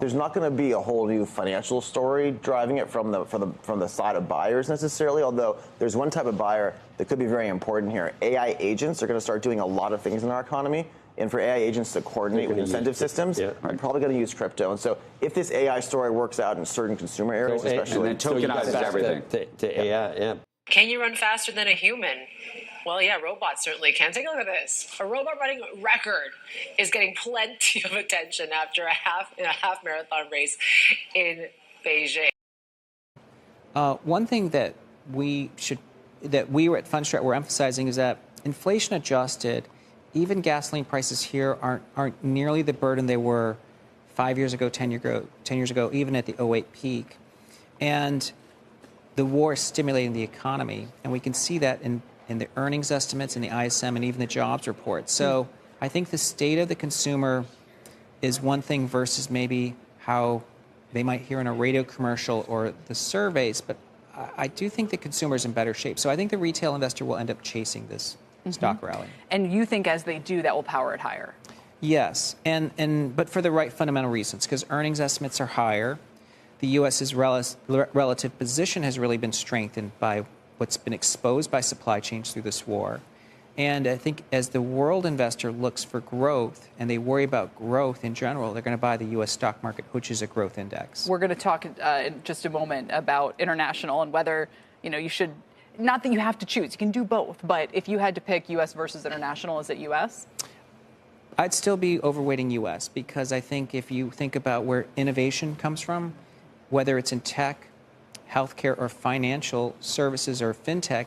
There's not going to be a whole new financial story driving it from the side of buyers necessarily, although there's one type of buyer that could be very important here. AI agents are going to start doing a lot of things in our economy, and for AI agents to coordinate with incentive systems, they're probably going to use crypto. And so if this AI story works out in certain consumer areas, especially... And then tokenizes everything. To AI, Can you run faster than a human? Well, yeah, robots certainly can. Take a look at this. A robot running record is getting plenty of attention after a half marathon race in Beijing. One thing that we were at Fundstrat were emphasizing is that inflation adjusted, even gasoline prices here aren't nearly the burden they were 5 years ago, 10 years ago, even at the '08 peak. And the war is stimulating the economy, and we can see that in the earnings estimates in the ISM and even the jobs report. So I think the state of the consumer is one thing versus maybe how they might hear in a radio commercial or the surveys, but I do think the consumer is in better shape. So I think the retail investor will end up chasing this stock rally. And you think as they do, that will power it higher? Yes, but for the right fundamental reasons, because earnings estimates are higher. The U.S.'s relative position has really been strengthened by what's been exposed by supply chains through this war. And I think as the world investor looks for growth and they worry about growth in general, they're going to buy the U.S. stock market, which is a growth index. We're going to talk in just a moment about international and whether, you should, not that you have to choose, you can do both, but if you had to pick U.S. versus international, is it U.S.? I'd still be overweighting U.S. because I think if you think about where innovation comes from, whether it's in tech, healthcare, or financial services or fintech,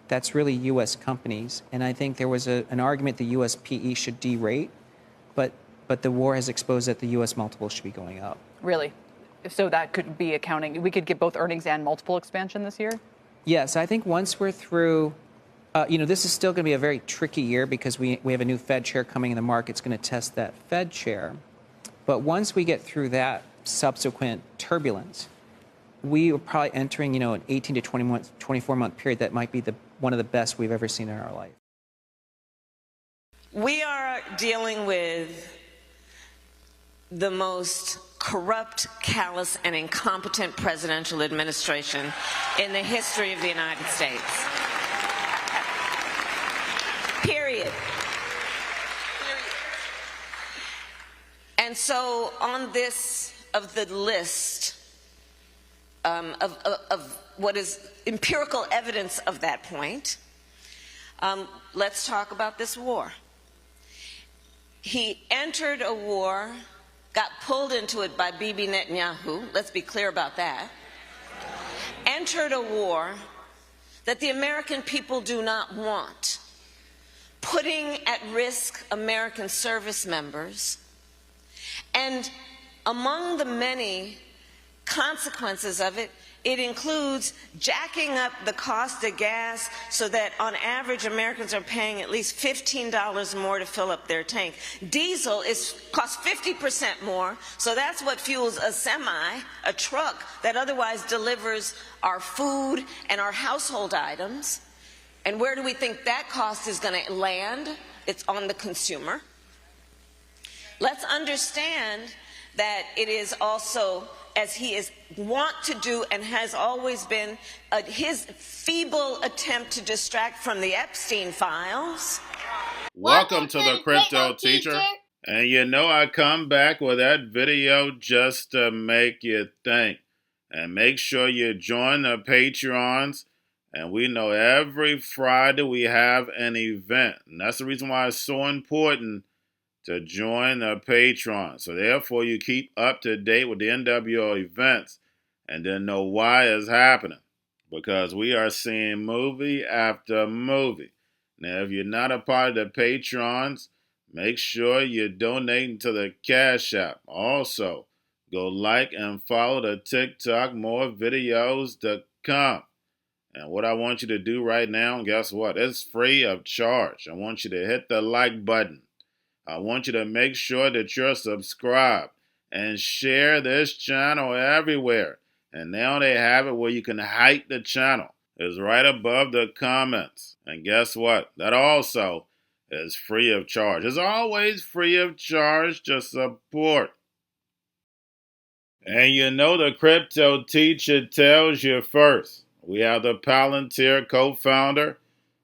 that's really U.S. companies. And I think there was an argument the U.S. PE should derate, but the war has exposed that the U.S. multiple should be going up. Really? So that could be accounting. We could get both earnings and multiple expansion this year? Yes, I think once we're through, this is still going to be a very tricky year because we have a new Fed chair coming in the market. It's going to test that Fed chair. But once we get through that subsequent turbulence, we are probably entering, an 18 to 24-month period that might be one of the best we've ever seen in our life. We are dealing with the most corrupt, callous, and incompetent presidential administration in the history of the United States. Period. And so on this of the list of what is empirical evidence of that point, let's talk about this war. He entered a war, got pulled into it by Bibi Netanyahu, let's be clear about that, entered a war that the American people do not want, putting at risk American service members, and among the many consequences of it, it includes jacking up the cost of gas so that on average Americans are paying at least $15 more to fill up their tank. Diesel costs 50% more, so that's what fuels a semi, a truck that otherwise delivers our food and our household items. And where do we think that cost is going to land? It's on the consumer. Let's understand that it is also, as he is wont to do and has always been, his feeble attempt to distract from the Epstein files. Welcome to the Crypto Teacher. And I come back with that video just to make you think. And make sure you join the Patreons. And we know every Friday we have an event. And that's the reason why it's so important to join the Patreon. So therefore you keep up to date with the NWO events and then know why it's happening. Because we are seeing movie after movie. Now if you're not a part of the Patrons, make sure you're donating to the Cash App. Also, go like and follow the TikTok. More videos to come. And what I want you to do right now, guess what? It's free of charge. I want you to hit the like button. I want you to make sure that you're subscribed and share this channel everywhere. And now they have it where you can hide the channel. It's right above the comments. And guess what? That also is free of charge. It's always free of charge to support. And you know the crypto teacher tells you first. We have the Palantir co-founder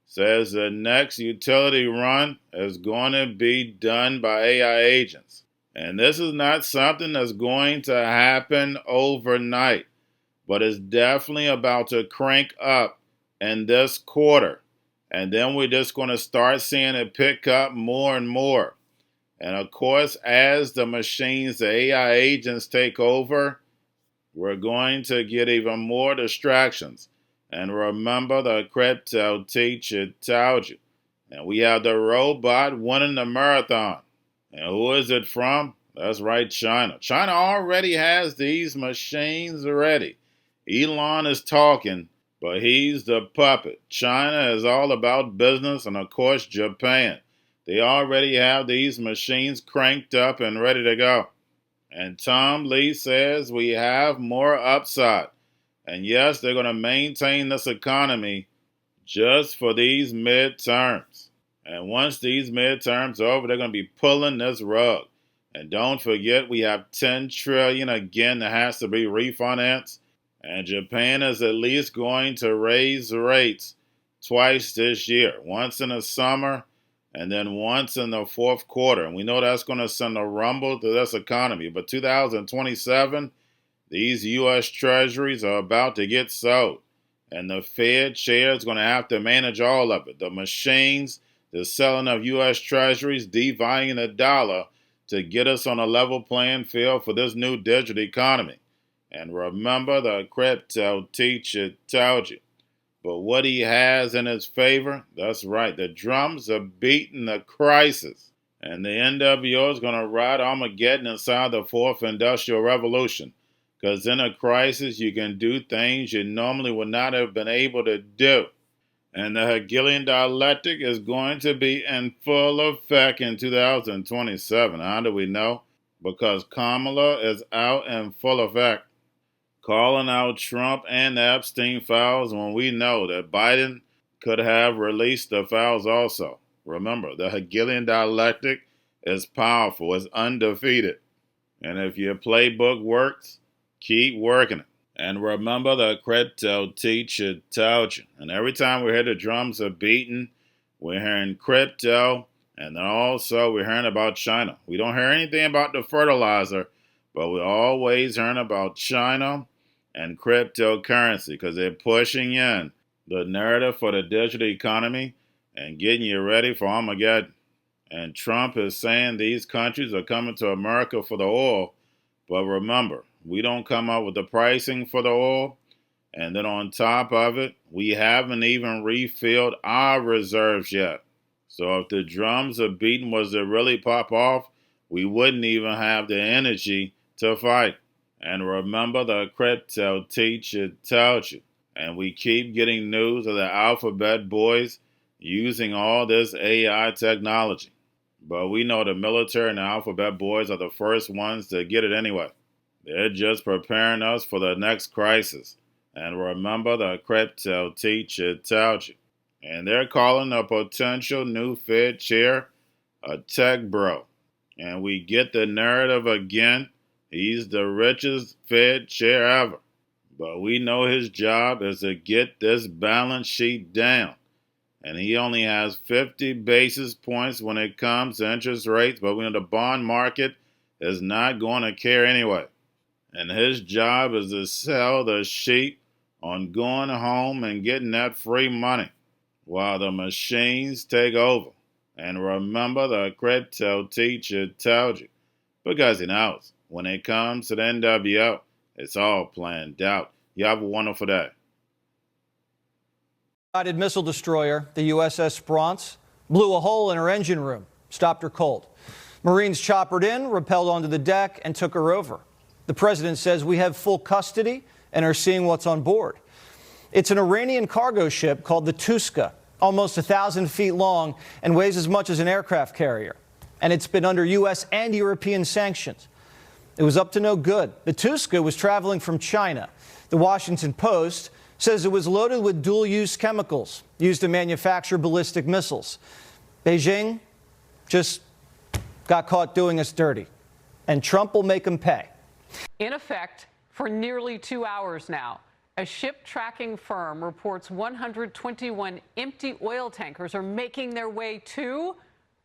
says the next utility run is going to be done by AI agents. And this is not something that's going to happen overnight, but it's definitely about to crank up in this quarter. And then we're just going to start seeing it pick up more and more. And of course, as the machines, the AI agents take over, we're going to get even more distractions. And remember, the crypto teacher told you. And we have the robot winning the marathon. And who is it from? That's right, China. China already has these machines ready. Elon is talking, but he's the puppet. China is all about business, and of course, Japan. They already have these machines cranked up and ready to go. And Tom Lee says we have more upside. And yes, they're going to maintain this economy just for these midterms. And once these midterms are over, they're going to be pulling this rug. And don't forget, we have $10 trillion again that has to be refinanced. And Japan is at least going to raise rates twice this year, once in the summer and then once in the fourth quarter. And we know that's going to send a rumble to this economy. But 2027, these U.S. treasuries are about to get sold. And the Fed chair is going to have to manage all of it. The machines, the selling of U.S. treasuries, devaluing the dollar to get us on a level playing field for this new digital economy. And remember, the crypto teacher told you. But what he has in his favor, that's right, the drums are beating the crisis. And the NWO is going to ride Armageddon inside the fourth industrial revolution. Because in a crisis, you can do things you normally would not have been able to do. And the Hegelian dialectic is going to be in full effect in 2027. How do we know? Because Kamala is out in full effect, calling out Trump and the Epstein files when we know that Biden could have released the files also. Remember, the Hegelian dialectic is powerful, it's undefeated. And if your playbook works, keep working it. And remember, the crypto teacher told you. And every time we hear the drums are beating, we're hearing crypto, and then also we're hearing about China. We don't hear anything about the fertilizer, but we're always hearing about China and cryptocurrency because they're pushing in the narrative for the digital economy and getting you ready for Armageddon. And Trump is saying these countries are coming to America for the oil, but remember, we don't come up with the pricing for the oil, and then on top of it, we haven't even refilled our reserves yet. So if the drums are beating, was it really pop off, we wouldn't even have the energy to fight. And remember, the crypto teacher told you. And we keep getting news of the alphabet boys using all this AI technology. But we know the military and the alphabet boys are the first ones to get it anyway. They're just preparing us for the next crisis. And remember, the crypto teacher told you. And they're calling a potential new Fed chair a tech bro. And we get the narrative again. He's the richest Fed chair ever. But we know his job is to get this balance sheet down. And he only has 50 basis points when it comes to interest rates. But we know the bond market is not going to care anyway. And his job is to sell the sheep on going home and getting that free money while the machines take over. And remember, the crypto teacher told you, because he knows when it comes to the NWO, it's all planned out. You have a wonderful day. Guided missile destroyer, the USS Bronx, blew a hole in her engine room, stopped her cold. Marines choppered in, rappelled onto the deck, and took her over. The president says we have full custody and are seeing what's on board. It's an Iranian cargo ship called the Tuska, almost 1,000 feet long and weighs as much as an aircraft carrier. And it's been under U.S. and European sanctions. It was up to no good. The Tuska was traveling from China. The Washington Post says it was loaded with dual-use chemicals used to manufacture ballistic missiles. Beijing just got caught doing us dirty. And Trump will make them pay. In effect, for nearly 2 hours now, a ship tracking firm reports 121 empty oil tankers are making their way to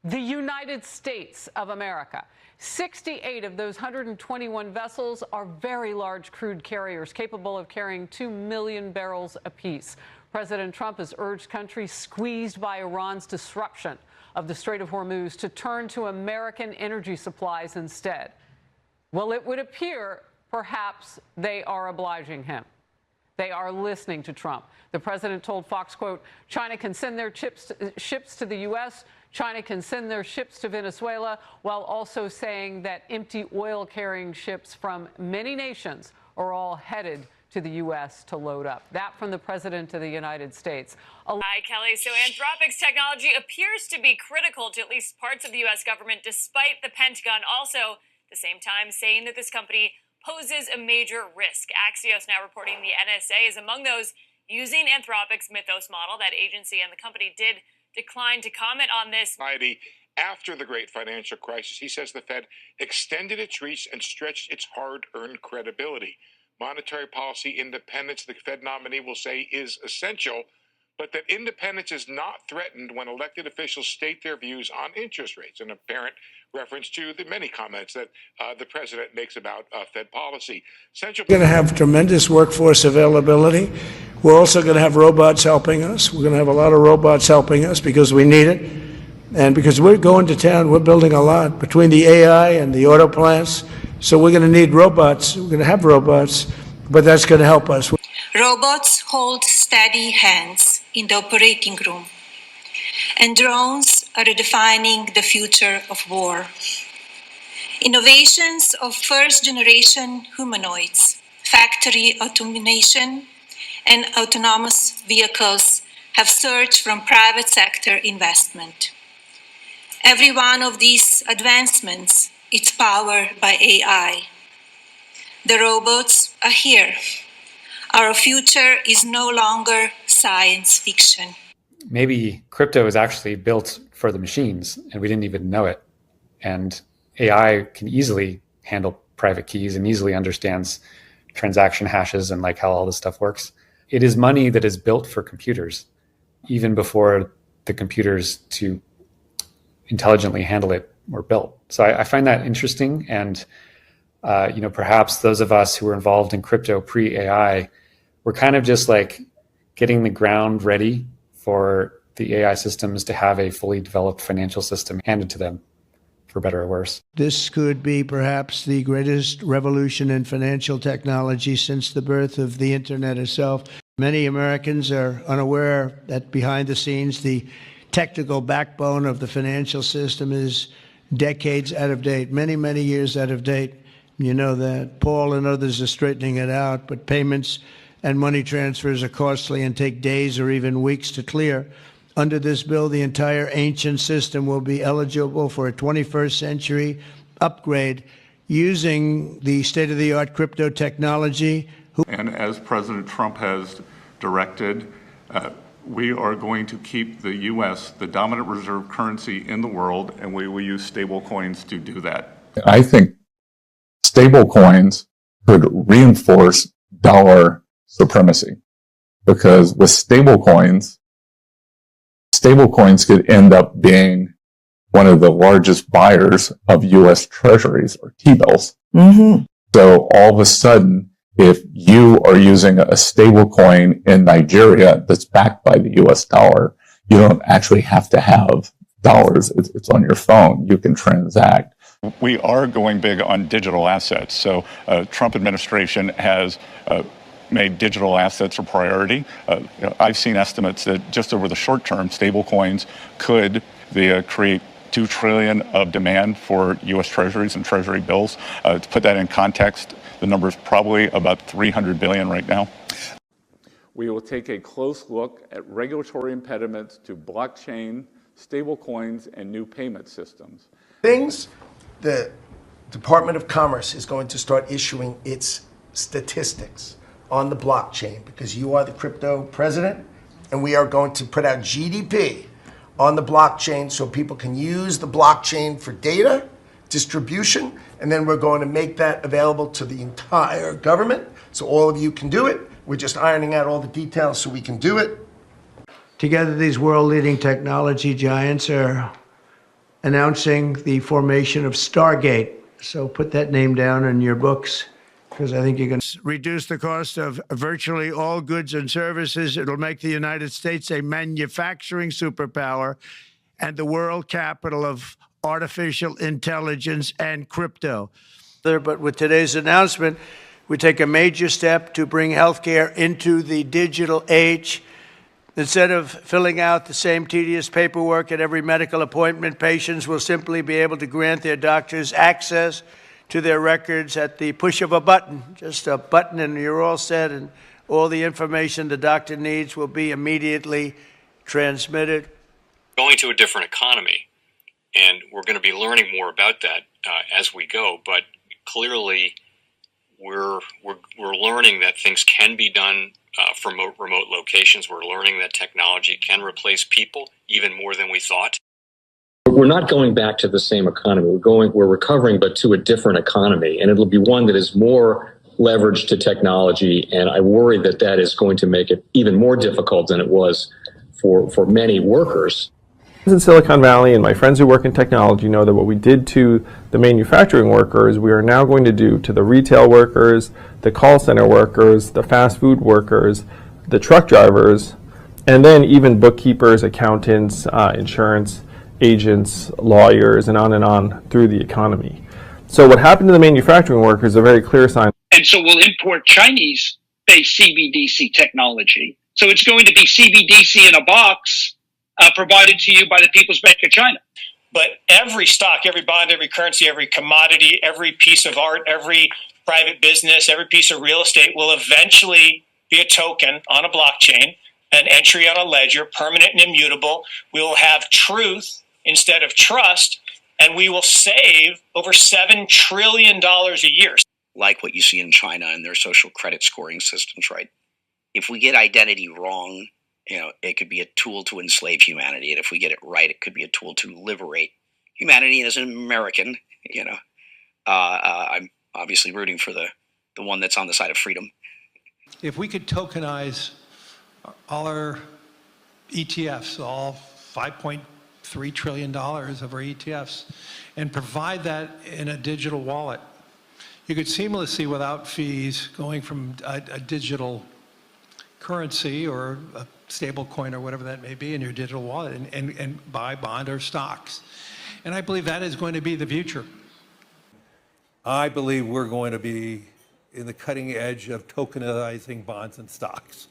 the United States of America. 68 of those 121 vessels are very large crude carriers capable of carrying 2 million barrels apiece. President Trump has urged countries squeezed by Iran's disruption of the Strait of Hormuz to turn to American energy supplies instead. Well, it would appear perhaps they are obliging him. They are listening to Trump. The president told Fox, quote, China can send their ships to the U.S., China can send their ships to Venezuela, while also saying that empty oil-carrying ships from many nations are all headed to the U.S. to load up. That from the president of the United States. Hi, Kelly. So Anthropic's technology appears to be critical to at least parts of the U.S. government, despite the Pentagon also, at the same time, saying that this company poses a major risk. Axios now reporting the NSA is among those using Anthropic's Mythos model. That agency and the company did decline to comment on this. After the great financial crisis, he says the Fed extended its reach and stretched its hard-earned credibility. Monetary policy independence, the Fed nominee will say, is essential, but that independence is not threatened when elected officials state their views on interest rates, an apparent reference to the many comments that the president makes about Fed policy. We're going to have tremendous workforce availability. We're also going to have robots helping us. We're going to have a lot of robots helping us because we need it. And because we're going to town, we're building a lot between the AI and the auto plants. So we're going to need robots. We're going to have robots, but that's going to help us. Robots hold steady hands in the operating room, and drones are redefining the future of war. Innovations of first-generation humanoids, factory automation, and autonomous vehicles have surged from private sector investment. Every one of these advancements is powered by AI. The robots are here. Our future is no longer science fiction. Maybe crypto is actually built for the machines and we didn't even know it. And AI can easily handle private keys and easily understands transaction hashes and like how all this stuff works. It is money that is built for computers, even before the computers to intelligently handle it were built. So I find that interesting. And, perhaps those of us who were involved in crypto pre-AI were kind of just like getting the ground ready for the AI systems to have a fully developed financial system handed to them, for better or worse. This could be perhaps the greatest revolution in financial technology since the birth of the internet itself. Many Americans are unaware that behind the scenes, the technical backbone of the financial system is decades out of date, many, many years out of date. You know that. Paul and others are straightening it out, but payments and money transfers are costly and take days or even weeks to clear. Under this bill, the entire ancient system will be eligible for a 21st century upgrade using the state-of-the-art crypto technology. And as President Trump has directed, we are going to keep the U.S. the dominant reserve currency in the world, and we will use stable coins to do that. I think stable coins could reinforce dollar supremacy, because with stable coins could end up being one of the largest buyers of U.S. treasuries or T-bills. Mm-hmm. So all of a sudden, if you are using a stable coin in Nigeria that's backed by the U.S. dollar, you don't actually have to have dollars. It's on your phone. You can transact. We are going big on digital assets. So Trump administration has made digital assets a priority. I've seen estimates that just over the short term, stable coins could create $2 trillion of demand for U.S. treasuries and treasury bills. To put that in context, the number is probably about $300 billion right now. We will take a close look at regulatory impediments to blockchain, stable coins, and new payment systems. The Department of Commerce is going to start issuing its statistics on the blockchain, because you are the crypto president, and we are going to put out GDP on the blockchain so people can use the blockchain for data distribution, and then we're going to make that available to the entire government so all of you can do it. We're just ironing out all the details so we can do it. Together, these world-leading technology giants are announcing the formation of Stargate. So put that name down in your books, because I think you're going to reduce the cost of virtually all goods and services. It'll make the United States a manufacturing superpower and the world capital of artificial intelligence and crypto. But with today's announcement, we take a major step to bring healthcare into the digital age. Instead of filling out the same tedious paperwork at every medical appointment, patients will simply be able to grant their doctors access to their records at the push of a button. Just a button and you're all set, and all the information the doctor needs will be immediately transmitted. Going to a different economy, and we're going to be learning more about that as we go, but clearly we're learning that things can be done from remote locations. We're learning that technology can replace people even more than we thought. We're not going back to the same economy. We're recovering, but to a different economy, and it'll be one that is more leveraged to technology. And I worry that that is going to make it even more difficult than it was for many workers. In Silicon Valley, and my friends who work in technology know that what we did to the manufacturing workers, we are now going to do to the retail workers, the call center workers, the fast food workers, the truck drivers, and then even bookkeepers, accountants, insurance agents, lawyers, and on through the economy. So what happened to the manufacturing workers is a very clear sign. And so we'll import Chinese-based CBDC technology. So it's going to be CBDC in a box provided to you by the People's Bank of China. But every stock, every bond, every currency, every commodity, every piece of art, every private business, every piece of real estate will eventually be a token on a blockchain, an entry on a ledger, permanent and immutable. We will have truth instead of trust, and we will save over $7 trillion a year. Like what you see in China and their social credit scoring systems, right? If we get identity wrong, it could be a tool to enslave humanity. And if we get it right, it could be a tool to liberate humanity. And as an American, I'm obviously rooting for the one that's on the side of freedom. If we could tokenize all our ETFs, all $5.3 trillion of our ETFs, and provide that in a digital wallet, you could seamlessly, without fees, going from a digital currency or a stable coin or whatever that may be in your digital wallet and buy bond or stocks. And I believe that is going to be the future. I believe we're going to be in the cutting edge of tokenizing bonds and stocks.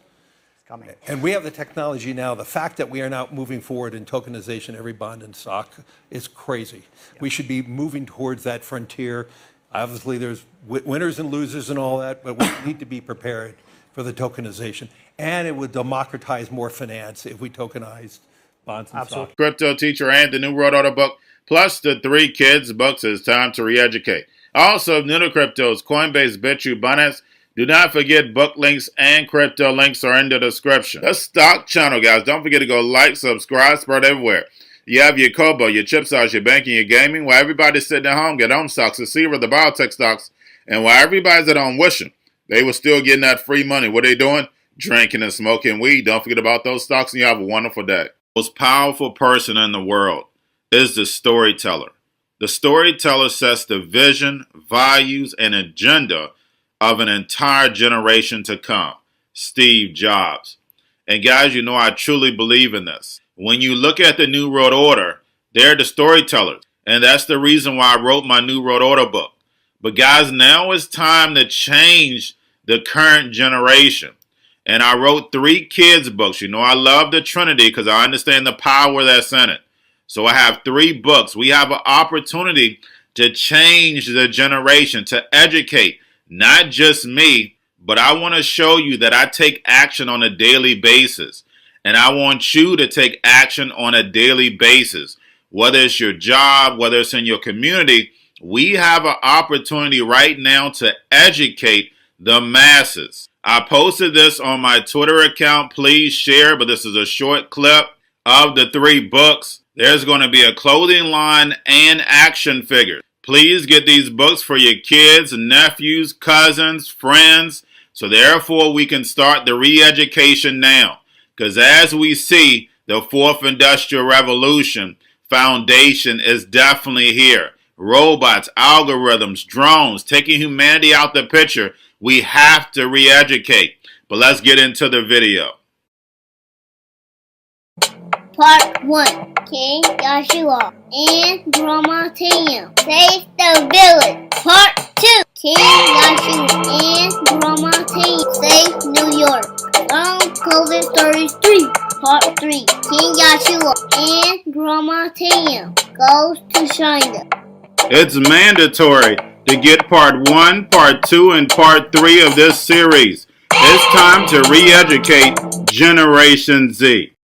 It's coming. And we have the technology now. The fact that we are now moving forward in tokenization, every bond and stock, is crazy. Yeah. We should be moving towards that frontier. Obviously, there's winners and losers and all that, but we need to be prepared for the tokenization. And it would democratize more finance if we tokenized bonds and stocks. Cryptoteacher and the New World Order book, plus the 3 kids books. It's time to re-educate. Also, new to cryptos, Coinbase, Bitrue, Binance. Do not forget book links and crypto links are in the description. The stock channel, guys. Don't forget to go like, subscribe, spread everywhere. You have your Kobo, your chip stocks, your banking, your gaming. While everybody's sitting at home, get home stocks, the Seaver, the biotech stocks. And while everybody's at home wishing they were still getting that free money, what are they doing? Drinking and smoking weed. Don't forget about those stocks, and you have a wonderful day. The most powerful person in the world is the storyteller. The storyteller sets the vision, values, and agenda of an entire generation to come. Steve Jobs. And guys, I truly believe in this. When you look at the New World Order, they're the storytellers. And that's the reason why I wrote my New World Order book. But guys, now it's time to change the current generation. And I wrote 3 kids books. I love the Trinity because I understand the power that's in it. So I have 3 books. We have an opportunity to change the generation, to educate, not just me, but I want to show you that I take action on a daily basis. And I want you to take action on a daily basis. Whether it's your job, whether it's in your community, we have an opportunity right now to educate the masses. I posted this on my Twitter account. Please share, but this is a short clip of the 3 books. There's going to be a clothing line and action figures. Please get these books for your kids, nephews, cousins, friends, so therefore we can start the re-education now. Because as we see, the fourth industrial revolution foundation is definitely here. Robots, algorithms, drones, taking humanity out the picture. We have to re-educate. But let's get into the video. Part 1. King Joshua and Grandma Tam save the village. Part 2. King Joshua and Grandma Tam save New York from COVID-33. Part 3. King Joshua and Grandma Tam goes to China. It's mandatory to get part 1, part 2, and part 3 of this series. It's time to re-educate Generation Z.